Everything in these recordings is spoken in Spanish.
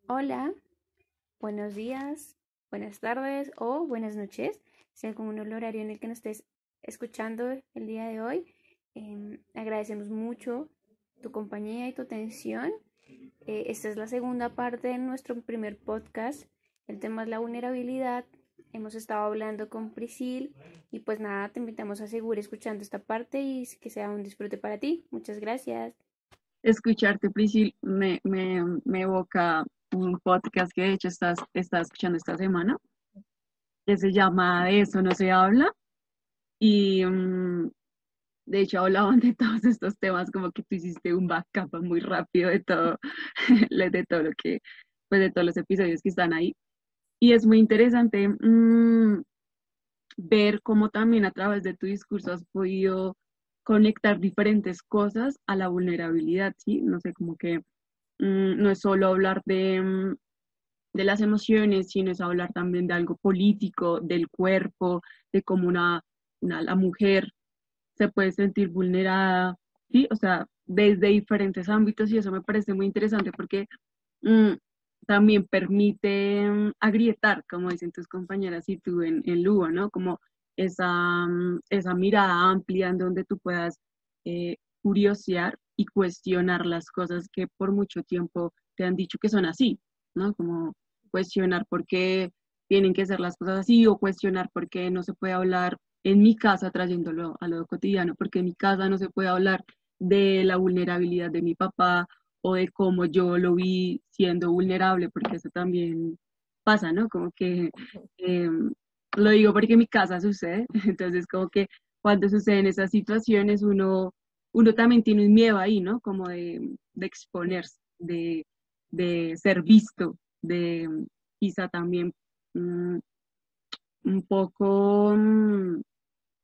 Hola, buenos días, buenas tardes o buenas noches, según el horario en el que nos estés escuchando el día de hoy. Agradecemos mucho tu compañía y tu atención. Esta es la segunda parte de nuestro primer podcast. El tema es la vulnerabilidad. Hemos estado hablando con Prisil y pues nada, te invitamos a seguir escuchando esta parte y que sea un disfrute para ti. Muchas gracias. Escucharte, Prisil, me evoca un podcast que de hecho estás escuchando esta semana, que se llama De eso no se habla, y de hecho hablaban de todos estos temas, como que tú hiciste un backup muy rápido de todo, de todo lo que, pues de todos los episodios que están ahí. Y es muy interesante ver cómo también a través de tu discurso has podido conectar diferentes cosas a la vulnerabilidad, ¿sí? No sé, como que no es solo hablar de las emociones, sino es hablar también de algo político, del cuerpo, de cómo la mujer se puede sentir vulnerada, ¿sí? O sea, desde diferentes ámbitos y eso me parece muy interesante porque mm, también permite agrietar, como dicen tus compañeras y tú en Lugo, ¿no? Como esa mirada amplia en donde tú puedas curiosear y cuestionar las cosas que por mucho tiempo te han dicho que son así, ¿no? Como cuestionar por qué tienen que ser las cosas así o cuestionar por qué no se puede hablar en mi casa, trayéndolo a lo cotidiano, porque en mi casa no se puede hablar de la vulnerabilidad de mi papá o de cómo yo lo vi siendo vulnerable, porque eso también pasa, ¿no? Como que eh, lo digo porque en mi casa sucede, entonces como que cuando suceden esas situaciones uno también tiene un miedo ahí, ¿no? Como de exponerse, de ser visto, de quizá también mm, un poco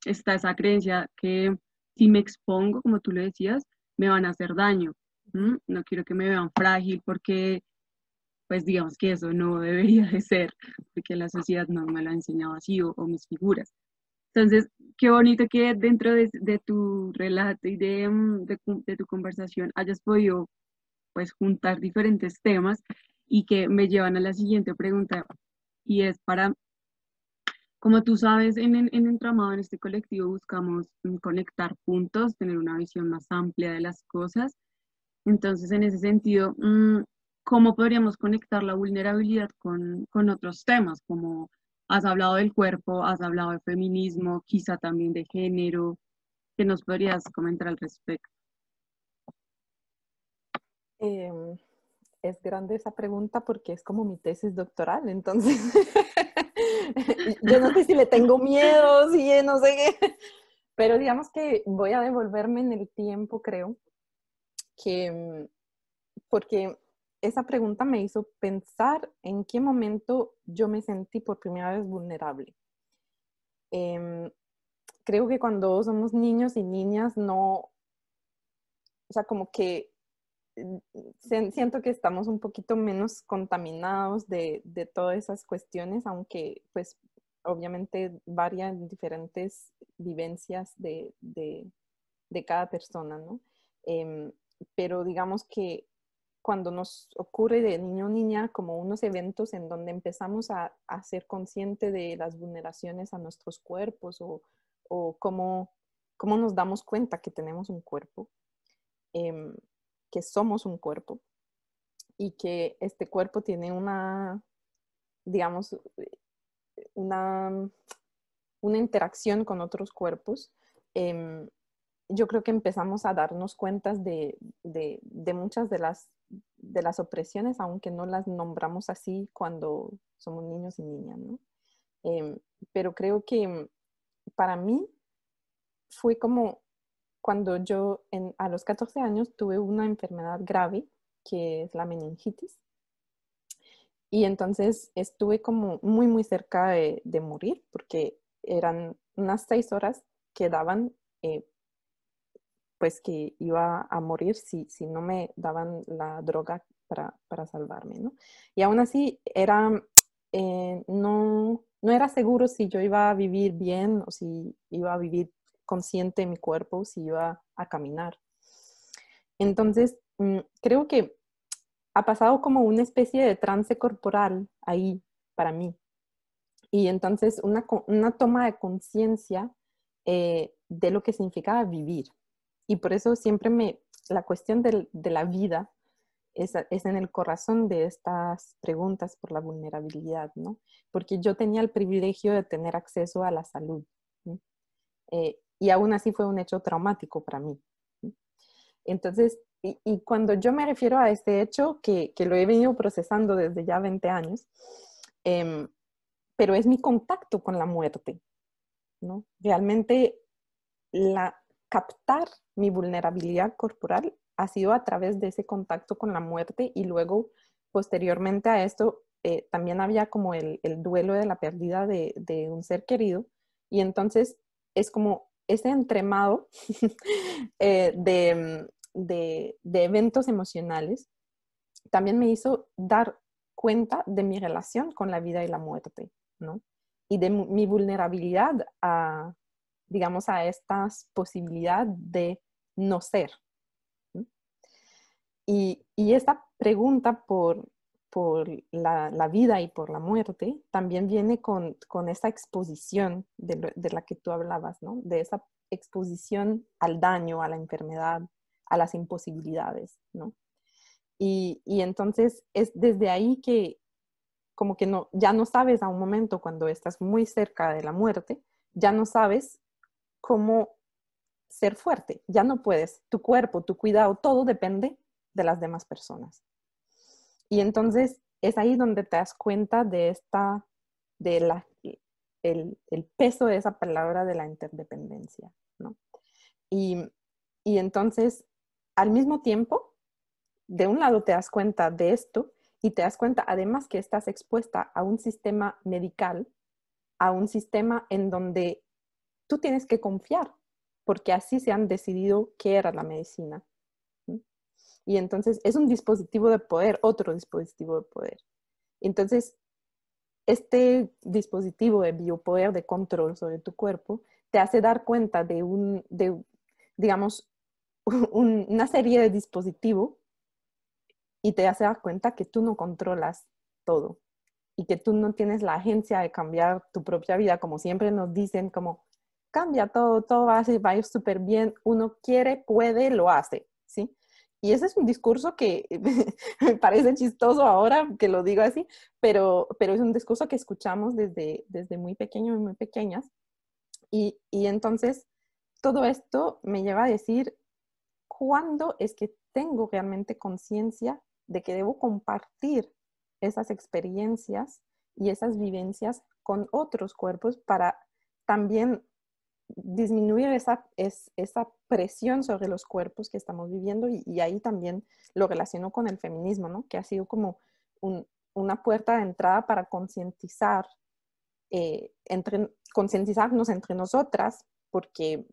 está esa creencia que si me expongo, como tú lo decías, me van a hacer daño. No quiero que me vean frágil porque, pues digamos que eso no debería de ser, porque la sociedad no me lo ha enseñado así o mis figuras. Entonces, qué bonito que dentro de tu relato y de tu conversación hayas podido pues juntar diferentes temas y que me llevan a la siguiente pregunta y es para como tú sabes, en Entramado, en este colectivo, buscamos conectar puntos, tener una visión más amplia de las cosas. Entonces, en ese sentido, ¿cómo podríamos conectar la vulnerabilidad con otros temas? Como has hablado del cuerpo, has hablado de feminismo, quizá también de género. ¿Qué nos podrías comentar al respecto? Em, es grande esa pregunta porque es como mi tesis doctoral, entonces yo no sé si le tengo miedo, si no sé qué, pero digamos que voy a devolverme en el tiempo, creo, que porque esa pregunta me hizo pensar en qué momento yo me sentí por primera vez vulnerable. Em, Creo que cuando somos niños y niñas no, o sea, como que siento que estamos un poquito menos contaminados de todas esas cuestiones, aunque pues obviamente varían diferentes vivencias de cada persona, ¿no? Em, pero digamos que cuando nos ocurre de niño o niña como unos eventos en donde empezamos a ser consciente de las vulneraciones a nuestros cuerpos o cómo nos damos cuenta que tenemos un cuerpo, em, que somos un cuerpo y que este cuerpo tiene digamos, una, una interacción con otros cuerpos, eh, yo creo que empezamos a darnos cuenta de muchas de las opresiones, aunque no las nombramos así cuando somos niños y niñas, ¿no? Eh, pero creo que para mí fue como cuando yo a los 14 años tuve una enfermedad grave, que es la meningitis. Y entonces estuve como muy, muy cerca de morir porque eran unas 6 horas que daban, pues que iba a morir si no me daban la droga para salvarme, ¿no? Y aún así no era seguro si yo iba a vivir bien o si iba a vivir consciente en mi cuerpo, si iba a caminar. Entonces, creo que ha pasado como una especie de trance corporal ahí para mí. Y entonces una toma de conciencia de lo que significaba vivir. Y por eso siempre la cuestión de la vida es en el corazón de estas preguntas por la vulnerabilidad, ¿no? Porque yo tenía el privilegio de tener acceso a la salud, ¿no? Y aún así fue un hecho traumático para mí, ¿no? Entonces, y cuando yo me refiero a este hecho, que lo he venido procesando desde ya 20 años, eh, pero es mi contacto con la muerte, ¿no? Realmente captar mi vulnerabilidad corporal ha sido a través de ese contacto con la muerte y luego, posteriormente a esto, también había como el duelo de la pérdida de un ser querido y entonces es como ese entremado de eventos emocionales también me hizo dar cuenta de mi relación con la vida y la muerte, ¿no? Y de mi vulnerabilidad a, digamos, a esta posibilidad de no ser, ¿no? Y esta pregunta por la vida y por la muerte también viene con esa exposición de la que tú hablabas, ¿no? De esa exposición al daño, a la enfermedad, a las imposibilidades, ¿no? Y entonces es desde ahí que como que no, ya no sabes a un momento cuando estás muy cerca de la muerte, ya no sabes cómo ser fuerte, ya no puedes, tu cuerpo, tu cuidado, todo depende de las demás personas. Y entonces es ahí donde te das cuenta de el peso de esa palabra de la interdependencia, ¿no? Y, y entonces, al mismo tiempo, de un lado te das cuenta de esto y te das cuenta además que estás expuesta a un sistema medical, a un sistema en donde tú tienes que confiar, porque así se han decidido qué era la medicina. ¿Sí? Y entonces es un dispositivo de poder, otro dispositivo de poder. Entonces, este dispositivo de biopoder, de control sobre tu cuerpo, te hace dar cuenta digamos, una serie de dispositivos y te hace dar cuenta que tú no controlas todo y que tú no tienes la agencia de cambiar tu propia vida, como siempre nos dicen, como cambia todo, todo va a ir súper bien, uno quiere, puede, lo hace, ¿sí? Y ese es un discurso que me parece chistoso ahora que lo digo así, pero es un discurso que escuchamos desde muy pequeños y muy pequeñas. Y entonces todo esto me lleva a decir, ¿cuándo es que tengo realmente conciencia de que debo compartir esas experiencias y esas vivencias con otros cuerpos para también disminuir esa presión sobre los cuerpos que estamos viviendo? Y ahí también lo relaciono con el feminismo, ¿no? Que ha sido como una puerta de entrada para concientizarnos entre nosotras, porque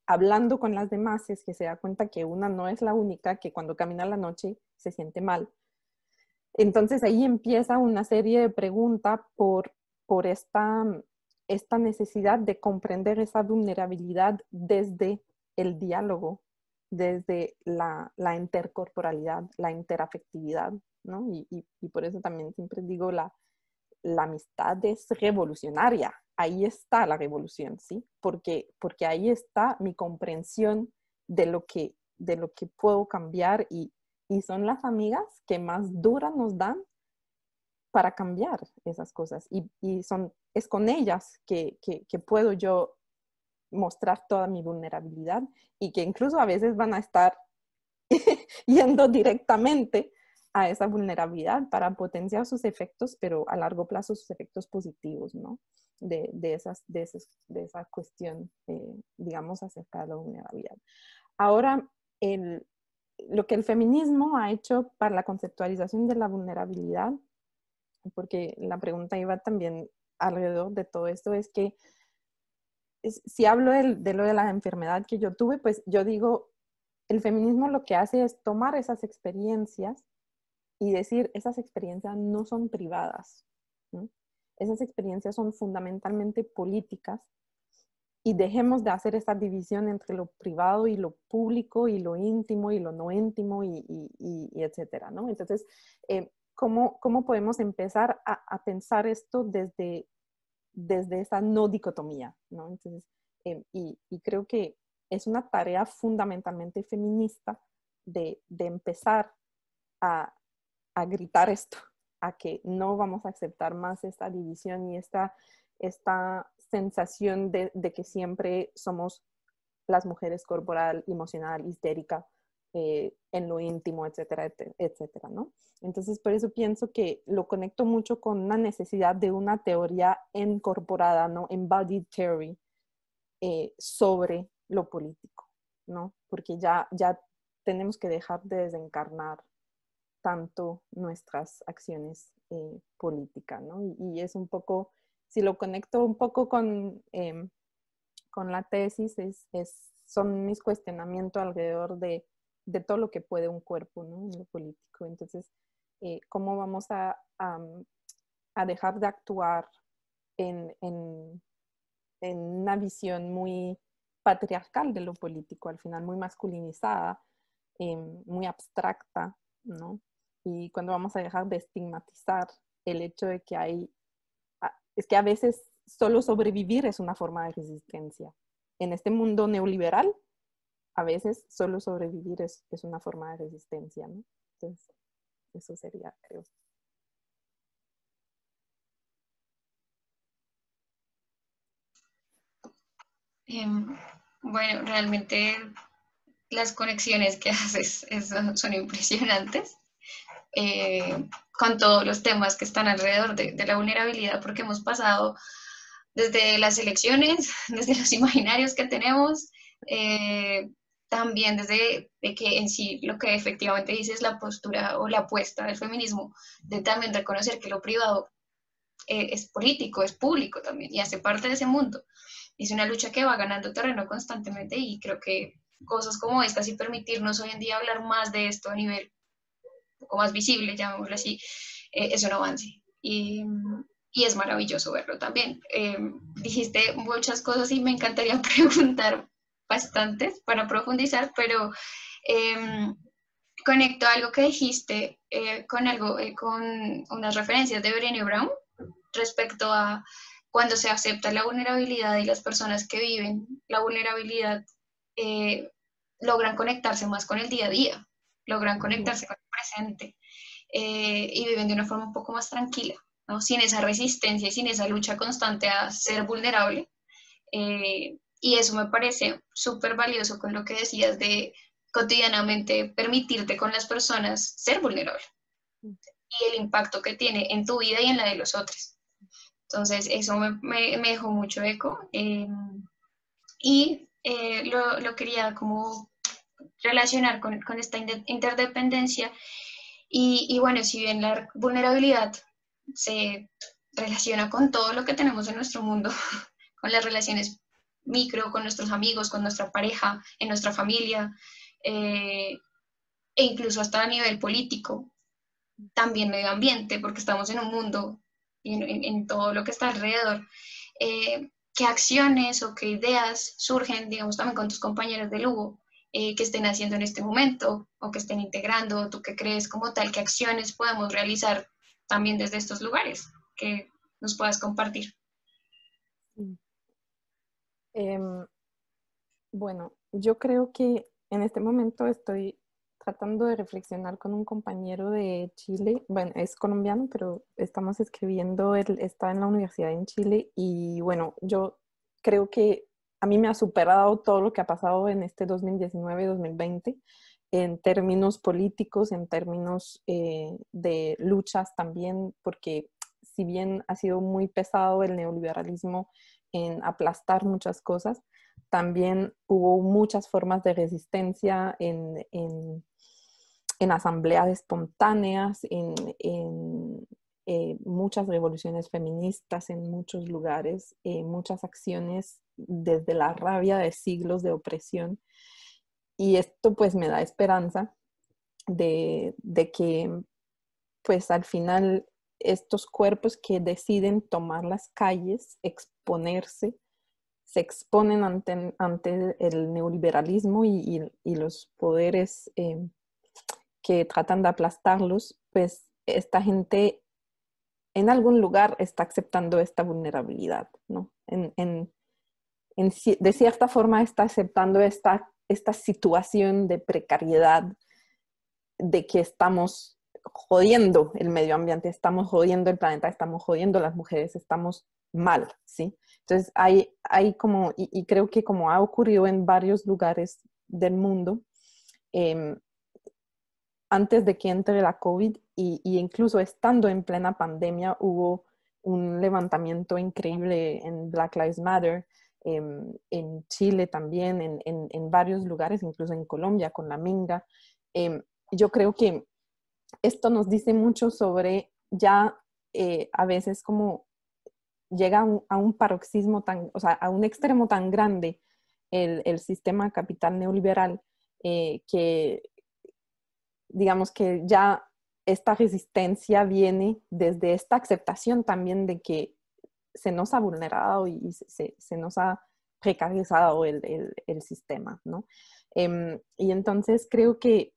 hablando con las demás es que se da cuenta que una no es la única que cuando camina la noche se siente mal. Entonces ahí empieza una serie de preguntas por esta necesidad de comprender esa vulnerabilidad desde el diálogo, desde la intercorporalidad, la interafectividad, ¿no? Y por eso también siempre digo la amistad es revolucionaria. Ahí está la revolución, ¿sí? Porque ahí está mi comprensión de lo que puedo cambiar y son las amigas que más duras nos dan para cambiar esas cosas. Es con ellas que puedo yo mostrar toda mi vulnerabilidad y que incluso a veces van a estar yendo directamente a esa vulnerabilidad para potenciar sus efectos, pero a largo plazo sus efectos positivos, ¿no? De esa cuestión, digamos, acerca de la vulnerabilidad. Ahora, lo que el feminismo ha hecho para la conceptualización de la vulnerabilidad, porque la pregunta iba también alrededor de todo esto, es que si hablo de lo de la enfermedad que yo tuve, pues yo digo, el feminismo lo que hace es tomar esas experiencias y decir, esas experiencias no son privadas, ¿no? Esas experiencias son fundamentalmente políticas y dejemos de hacer esa división entre lo privado y lo público y lo íntimo y lo no íntimo y etcétera, ¿no? Entonces, ¿cómo podemos empezar a pensar esto desde esa no dicotomía, ¿no? Entonces, y creo que es una tarea fundamentalmente feminista de empezar a gritar esto, a que no vamos a aceptar más esta división y esta sensación de que siempre somos las mujeres corporal, emocional, histérica, en lo íntimo, etcétera, etcétera, ¿no? Entonces, por eso pienso que lo conecto mucho con una necesidad de una teoría incorporada, ¿no? Embodied theory, sobre lo político, ¿no? Porque ya tenemos que dejar de desencarnar tanto nuestras acciones políticas, ¿no? Y es un poco, si lo conecto un poco con la tesis, son mis cuestionamientos alrededor de todo lo que puede un cuerpo, ¿no? En lo político. Entonces, ¿cómo vamos a dejar de actuar en una visión muy patriarcal de lo político, al final muy masculinizada, muy abstracta, ¿no? Y cuando vamos a dejar de estigmatizar el hecho de que es que a veces solo sobrevivir es una forma de resistencia. En este mundo neoliberal, a veces solo sobrevivir es una forma de resistencia, ¿no? Entonces, eso sería, creo. Bueno, realmente las conexiones que haces son impresionantes, con todos los temas que están alrededor de la vulnerabilidad, porque hemos pasado desde las elecciones, desde los imaginarios que tenemos, también desde de que en sí lo que efectivamente dice es la postura o la apuesta del feminismo, de también reconocer que lo privado es político, es público también y hace parte de ese mundo. Es una lucha que va ganando terreno constantemente y creo que cosas como estas y permitirnos hoy en día hablar más de esto a nivel un poco más visible, llamémoslo así, es un avance. Y es maravilloso verlo también. Dijiste muchas cosas y me encantaría preguntar bastantes para profundizar, pero conecto algo que dijiste con unas referencias de Brené Brown respecto a cuando se acepta la vulnerabilidad y las personas que viven la vulnerabilidad logran conectarse más con el día a día, logran conectarse con el presente y viven de una forma un poco más tranquila, ¿no? Sin esa resistencia y sin esa lucha constante a ser vulnerable. Y eso me parece súper valioso con lo que decías de cotidianamente permitirte con las personas ser vulnerable y el impacto que tiene en tu vida y en la de los otros. Entonces, eso me dejó mucho eco y lo quería como relacionar con esta interdependencia y bueno, si bien la vulnerabilidad se relaciona con todo lo que tenemos en nuestro mundo, con las relaciones micro, con nuestros amigos, con nuestra pareja, en nuestra familia, e incluso hasta a nivel político, también medio ambiente, porque estamos en un mundo y en todo lo que está alrededor. ¿Qué acciones o qué ideas surgen, digamos, también con tus compañeros de Lugo, que estén haciendo en este momento o que estén integrando? ¿Tú qué crees como tal? ¿Qué acciones podemos realizar también desde estos lugares que nos puedas compartir? Bueno, yo creo que en este momento estoy tratando de reflexionar con un compañero de Chile. Bueno, es colombiano, pero estamos escribiendo, él está en la universidad en Chile y bueno, yo creo que a mí me ha superado todo lo que ha pasado en este 2019-2020 en términos políticos, en términos de luchas también, porque si bien ha sido muy pesado el neoliberalismo en aplastar muchas cosas, también hubo muchas formas de resistencia en asambleas espontáneas, muchas revoluciones feministas en muchos lugares, muchas acciones desde la rabia de siglos de opresión. Y esto pues me da esperanza de que pues al final estos cuerpos que deciden tomar las calles, exponerse, se exponen ante el neoliberalismo y los poderes que tratan de aplastarlos, pues esta gente en algún lugar está aceptando esta vulnerabilidad, ¿no? De cierta forma está aceptando esta situación de precariedad, de que estamos jodiendo el medio ambiente, estamos jodiendo el planeta, estamos jodiendo las mujeres, estamos mal, ¿sí? Entonces hay como, y creo que como ha ocurrido en varios lugares del mundo, antes de que entre la COVID y incluso estando en plena pandemia, hubo un levantamiento increíble en Black Lives Matter, en Chile también, en varios lugares, incluso en Colombia con la Minga. Yo creo que esto nos dice mucho sobre ya a veces como llega a un paroxismo tan, o sea, a un extremo tan grande el sistema capital neoliberal que digamos que ya esta resistencia viene desde esta aceptación también de que se nos ha vulnerado y se nos ha precarizado el sistema, ¿no? Y entonces creo que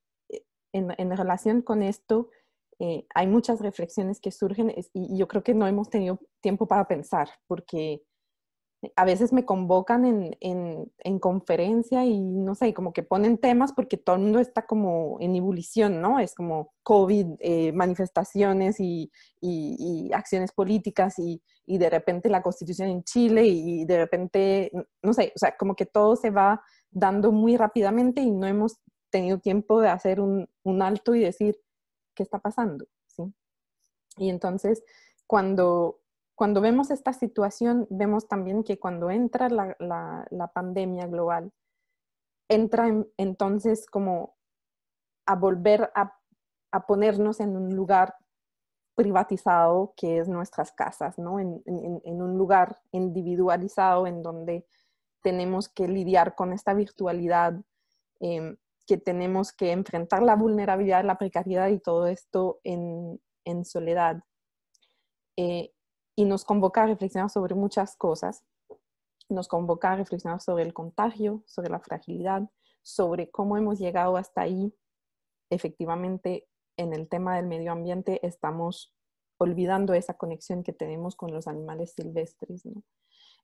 en relación con esto hay muchas reflexiones que surgen y yo creo que no hemos tenido tiempo para pensar porque a veces me convocan en conferencia y no sé, como que ponen temas porque todo el mundo está como en ebullición, ¿no? Es como COVID, manifestaciones y acciones políticas y de repente la constitución en Chile y de repente, no sé, o sea, como que todo se va dando muy rápidamente y no hemos tenido tiempo de hacer un alto y decir, ¿qué está pasando? ¿Sí? Y entonces, cuando vemos esta situación, vemos también que cuando entra la pandemia global, entra entonces como a volver a ponernos en un lugar privatizado que es nuestras casas, ¿no? En un lugar individualizado en donde tenemos que lidiar con esta virtualidad, que tenemos que enfrentar la vulnerabilidad, la precariedad y todo esto en soledad. Y nos convoca a reflexionar sobre muchas cosas. Nos convoca a reflexionar sobre el contagio, sobre la fragilidad, sobre cómo hemos llegado hasta ahí. Efectivamente, en el tema del medio ambiente estamos olvidando esa conexión que tenemos con los animales silvestres, ¿no?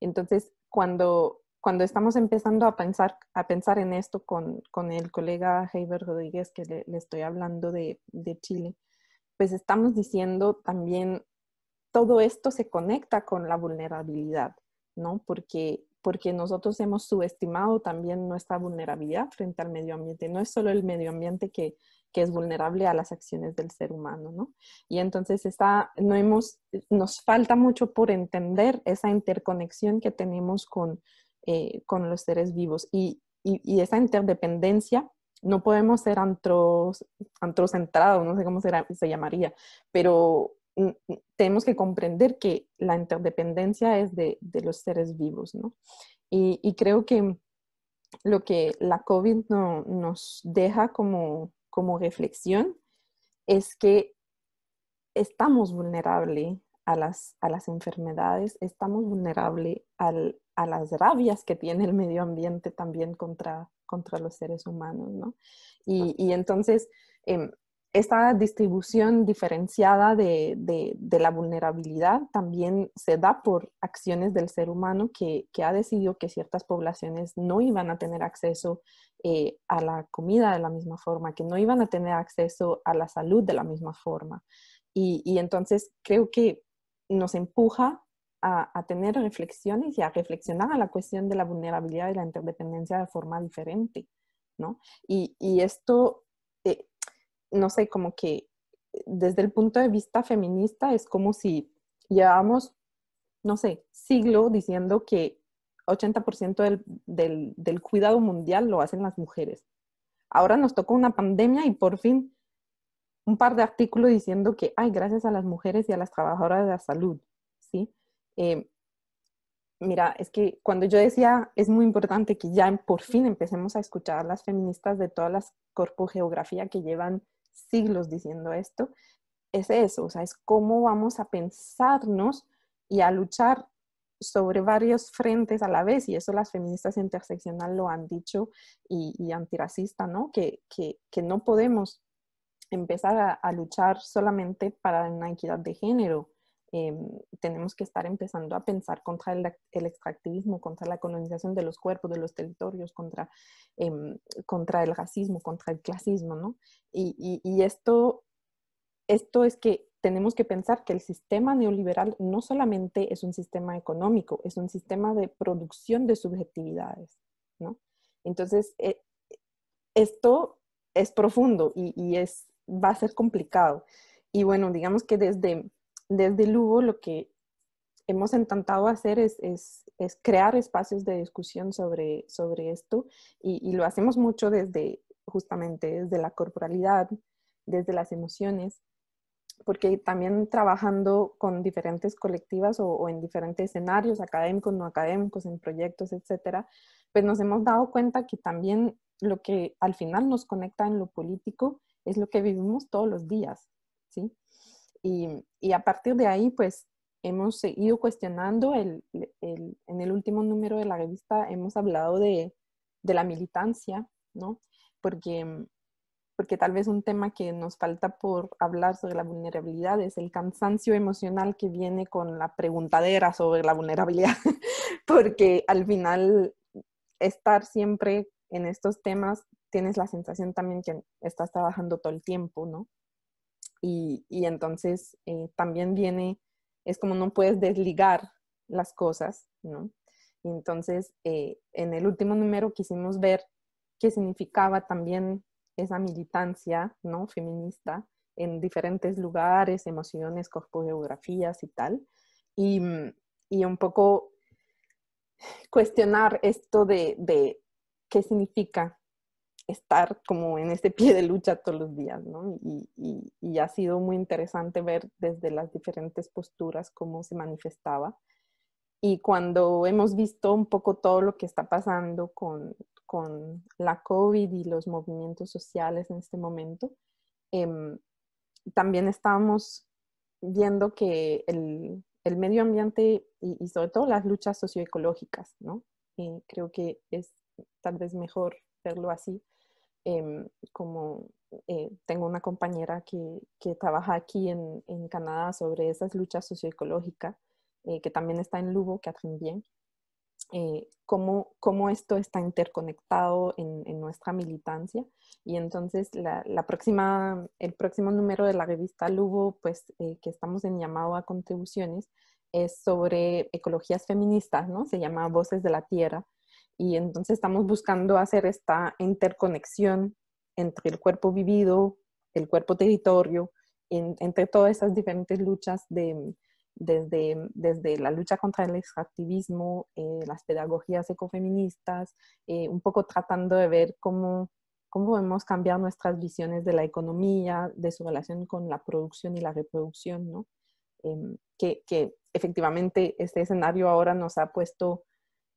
Entonces, cuando estamos empezando a pensar en esto con el colega Heiber Rodríguez, que le estoy hablando de Chile, pues estamos diciendo también todo esto se conecta con la vulnerabilidad, ¿no? Porque nosotros hemos subestimado también nuestra vulnerabilidad frente al medio ambiente. No es solo el medio ambiente que es vulnerable a las acciones del ser humano, ¿no? Y entonces nos falta mucho por entender esa interconexión que tenemos con los seres vivos y esa interdependencia. No podemos ser antrocentrados, no sé cómo se llamaría, pero tenemos que comprender que la interdependencia es de los seres vivos, ¿no? Y creo que lo que la COVID nos deja como reflexión es que estamos vulnerables a las enfermedades, estamos vulnerables a las rabias que tiene el medio ambiente también contra los seres humanos, ¿no? Y entonces, esta distribución diferenciada de la vulnerabilidad también se da por acciones del ser humano que ha decidido que ciertas poblaciones no iban a tener acceso a la comida de la misma forma, que no iban a tener acceso a la salud de la misma forma. Y entonces creo que nos empuja a tener reflexiones y a reflexionar a la cuestión de la vulnerabilidad y la interdependencia de forma diferente, ¿no? Y esto, no sé, como que desde el punto de vista feminista es como si llevamos, no sé, siglo diciendo que 80% del cuidado mundial lo hacen las mujeres. Ahora nos tocó una pandemia y por fin un par de artículos diciendo que, ay, gracias a las mujeres y a las trabajadoras de la salud, ¿sí? Mira, es que cuando yo decía, es muy importante que ya por fin empecemos a escuchar a las feministas de todas las corpogeografía que llevan siglos diciendo esto, es eso, o sea, es cómo vamos a pensarnos y a luchar sobre varios frentes a la vez, y eso las feministas interseccional lo han dicho, y antirracista, ¿no? Que no podemos empezar a luchar solamente para una equidad de género. Tenemos que estar empezando a pensar contra el extractivismo, contra la colonización de los cuerpos, de los territorios, contra el racismo, contra el clasismo, ¿no? Y esto es que tenemos que pensar que el sistema neoliberal no solamente es un sistema económico, es un sistema de producción de subjetividades, ¿no? Entonces, esto es profundo y va a ser complicado. Y bueno, digamos que desde Lugo lo que hemos intentado hacer es crear espacios de discusión sobre esto, y lo hacemos mucho justamente desde la corporalidad, desde las emociones, porque también trabajando con diferentes colectivas o en diferentes escenarios, académicos, no académicos, en proyectos, etcétera, pues nos hemos dado cuenta que también lo que al final nos conecta en lo político es lo que vivimos todos los días, ¿sí? Y a partir de ahí, pues hemos seguido cuestionando, en el último número de la revista hemos hablado de la militancia, ¿no? Porque tal vez un tema que nos falta por hablar sobre la vulnerabilidad es el cansancio emocional que viene con la preguntadera sobre la vulnerabilidad, porque al final estar siempre en estos temas tienes la sensación también que estás trabajando todo el tiempo, ¿no? Y entonces también viene, es como no puedes desligar las cosas, ¿no? Y entonces en el último número quisimos ver qué significaba también esa militancia, ¿no? Feminista en diferentes lugares, emociones, corpogeografías y tal. Y, y un poco cuestionar esto de qué significa estar como en este pie de lucha todos los días, ¿no? Y ha sido muy interesante ver desde las diferentes posturas cómo se manifestaba. Y cuando hemos visto un poco todo lo que está pasando con la COVID y los movimientos sociales en este momento, también estábamos viendo que el medio ambiente y sobre todo las luchas socioecológicas, ¿no? Creo que es tal vez mejor verlo así. Como tengo una compañera que trabaja aquí en Canadá sobre esas luchas socioecológicas, que también está en Lugo, Catherine Bien, cómo esto está interconectado en nuestra militancia. Y entonces el próximo número de la revista Lugo, pues que estamos en llamado a contribuciones, es sobre ecologías feministas, ¿no? Se llama Voces de la Tierra. Y entonces estamos buscando hacer esta interconexión entre el cuerpo vivido, el cuerpo territorio, entre todas esas diferentes luchas desde la lucha contra el extractivismo, las pedagogías ecofeministas, un poco tratando de ver cómo podemos cambiar nuestras visiones de la economía, de su relación con la producción y la reproducción, ¿no? Que efectivamente este escenario ahora nos ha puesto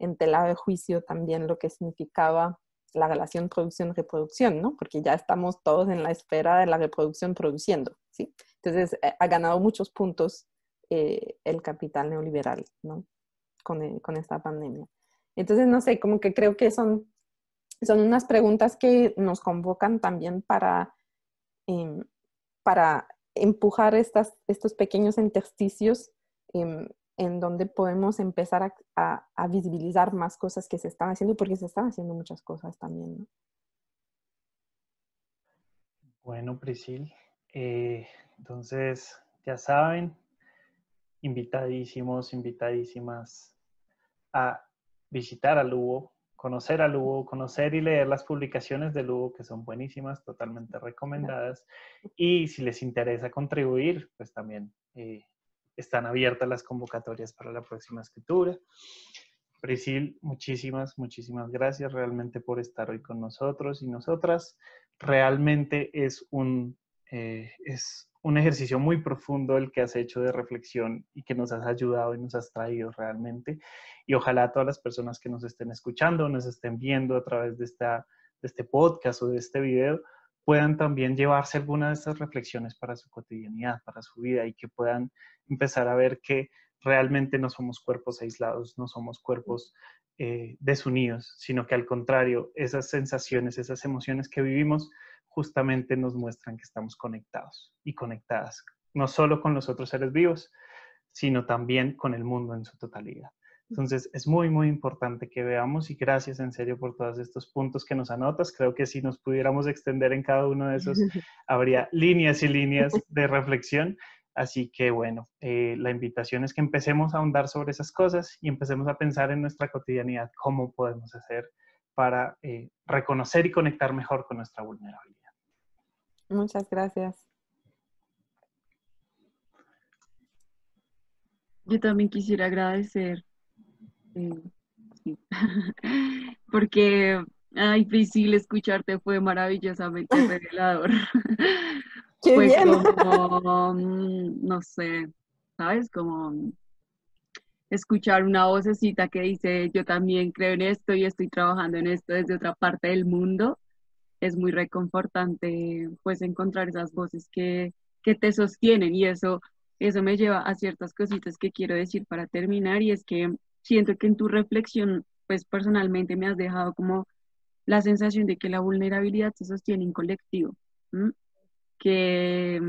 en tela de juicio también lo que significaba la relación producción-reproducción, ¿no? Porque ya estamos todos en la esfera de la reproducción produciendo, ¿sí? Entonces ha ganado muchos puntos el capital neoliberal, ¿no? Con esta pandemia. Entonces, no sé, como que creo que son unas preguntas que nos convocan también para empujar estos pequeños intersticios en donde podemos empezar a visibilizar más cosas que se están haciendo, porque se están haciendo muchas cosas también, ¿no? Bueno, Prisil, entonces ya saben, invitadísimos, invitadísimas a visitar a Lugo, conocer a Lugo, conocer y leer las publicaciones de Lugo, que son buenísimas, totalmente recomendadas. Y si les interesa contribuir, pues también están abiertas las convocatorias para la próxima escritura. Prisil, muchísimas, muchísimas gracias realmente por estar hoy con nosotros y nosotras. Realmente es un ejercicio muy profundo el que has hecho de reflexión y que nos has ayudado y nos has traído realmente. Y ojalá todas las personas que nos estén escuchando, nos estén viendo a través de este podcast o de este video, puedan también llevarse alguna de estas reflexiones para su cotidianidad, para su vida, y que puedan empezar a ver que realmente no somos cuerpos aislados, no somos cuerpos desunidos, sino que al contrario, esas sensaciones, esas emociones que vivimos justamente nos muestran que estamos conectados y conectadas, no solo con los otros seres vivos, sino también con el mundo en su totalidad. Entonces, es muy, muy importante que veamos, y gracias en serio por todos estos puntos que nos anotas. Creo que si nos pudiéramos extender en cada uno de esos, habría líneas y líneas de reflexión. Así que bueno, la invitación es que empecemos a ahondar sobre esas cosas y empecemos a pensar en nuestra cotidianidad, cómo podemos hacer para reconocer y conectar mejor con nuestra vulnerabilidad. Muchas gracias. Yo también quisiera agradecer, sí, porque, ay, Priscila, escucharte fue maravillosamente revelador. ¡Qué Fue bien! como, no sé, ¿sabes? Como escuchar una vocecita que dice, yo también creo en esto y estoy trabajando en esto desde otra parte del mundo. Es muy reconfortante, pues, encontrar esas voces que te sostienen, y eso me lleva a ciertas cositas que quiero decir para terminar, y es que siento que en tu reflexión, pues, personalmente me has dejado como la sensación de que la vulnerabilidad se sostiene en colectivo, ¿m? Que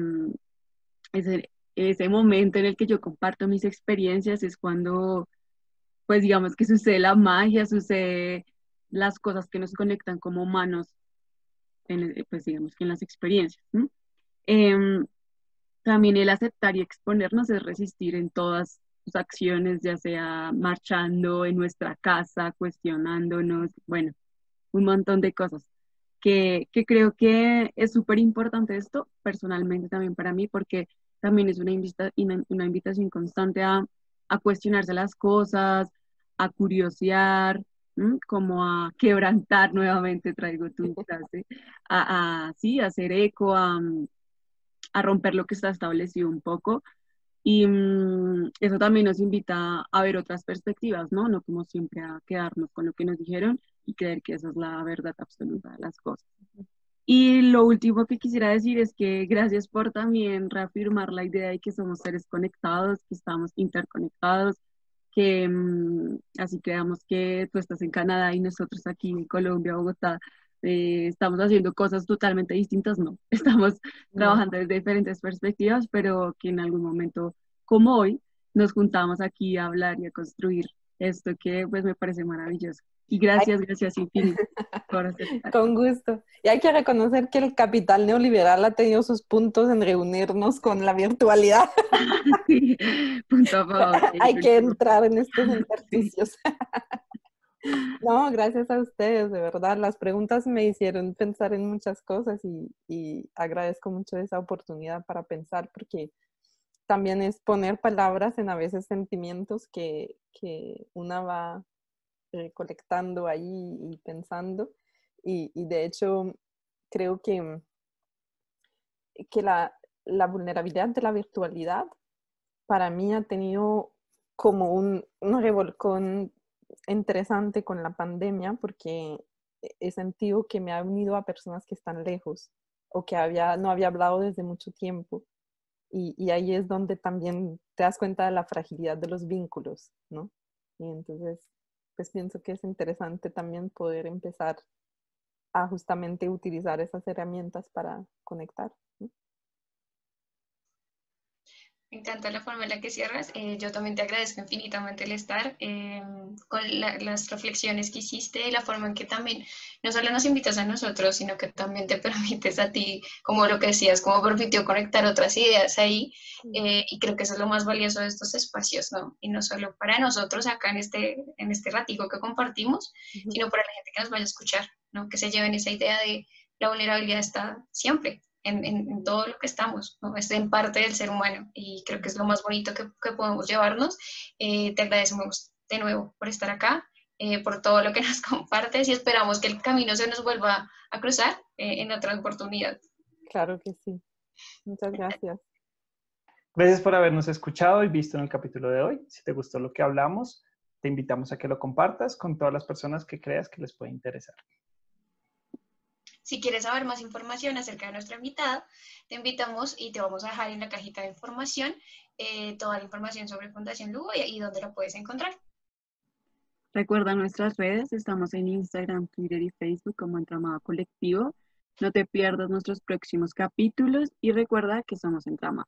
ese momento en el que yo comparto mis experiencias es cuando, pues, digamos que sucede la magia, sucede las cosas que nos conectan como humanos, pues digamos que en las experiencias, ¿no? Em, También el aceptar y exponernos es resistir en todas sus acciones, ya sea marchando en nuestra casa, cuestionándonos, bueno, un montón de cosas. Que creo que es súper importante esto, personalmente también para mí, porque también es una invitación constante a cuestionarse las cosas, a curiosear, como a quebrantar nuevamente, traigo tu frase, sí, a hacer eco, a romper lo que está establecido un poco. Y eso también nos invita a ver otras perspectivas, ¿no? No como siempre a quedarnos con lo que nos dijeron y creer que esa es la verdad absoluta de las cosas. Y lo último que quisiera decir es que gracias por también reafirmar la idea de que somos seres conectados, que estamos interconectados, que así creamos que tú estás en Canadá y nosotros aquí en Colombia, Bogotá, estamos haciendo cosas totalmente distintas, no, estamos No. trabajando desde diferentes perspectivas, pero que en algún momento, como hoy, nos juntamos aquí a hablar y a construir esto que pues me parece maravilloso. Y gracias, gracias infinitas por aceptar. Con gusto. Y hay que reconocer que el capital neoliberal ha tenido sus puntos en reunirnos con la virtualidad. Sí, punto a favor. Hay que entrar en estos Sí. intersticios. No, gracias a ustedes, de verdad. Las preguntas me hicieron pensar en muchas cosas y agradezco mucho esa oportunidad para pensar, porque también es poner palabras en a veces sentimientos que una va colectando ahí y pensando. Y de hecho, creo que la vulnerabilidad de la virtualidad para mí ha tenido como un revolcón interesante con la pandemia, porque he sentido que me ha unido a personas que están lejos o que no había hablado desde mucho tiempo. Y ahí es donde también te das cuenta de la fragilidad de los vínculos, ¿no? Y entonces, pues pienso que es interesante también poder empezar a justamente utilizar esas herramientas para conectar, ¿no? Me encanta la forma en la que cierras. Yo también te agradezco infinitamente el estar con las reflexiones que hiciste y la forma en que también no solo nos invitas a nosotros, sino que también te permites a ti, como lo que decías, como permitió conectar otras ideas ahí. Y creo que eso es lo más valioso de estos espacios, ¿no? Y no solo para nosotros acá en este ratico que compartimos, sino para la gente que nos vaya a escuchar, ¿no? Que se lleven esa idea de la vulnerabilidad está siempre. En todo lo que estamos, ¿no? Es en parte del ser humano y creo que es lo más bonito que podemos llevarnos. Te agradecemos de nuevo por estar acá, por todo lo que nos compartes y esperamos que el camino se nos vuelva a cruzar en otra oportunidad. Claro que sí. Muchas gracias. Gracias por habernos escuchado y visto en el capítulo de hoy. Si te gustó lo que hablamos, te invitamos a que lo compartas con todas las personas que creas que les puede interesar. Si quieres saber más información acerca de nuestra invitada, te invitamos y te vamos a dejar en la cajita de información toda la información sobre Fundación Lugo y dónde la puedes encontrar. Recuerda nuestras redes, estamos en Instagram, Twitter y Facebook como Entramado Colectivo. No te pierdas nuestros próximos capítulos y recuerda que somos Entramado.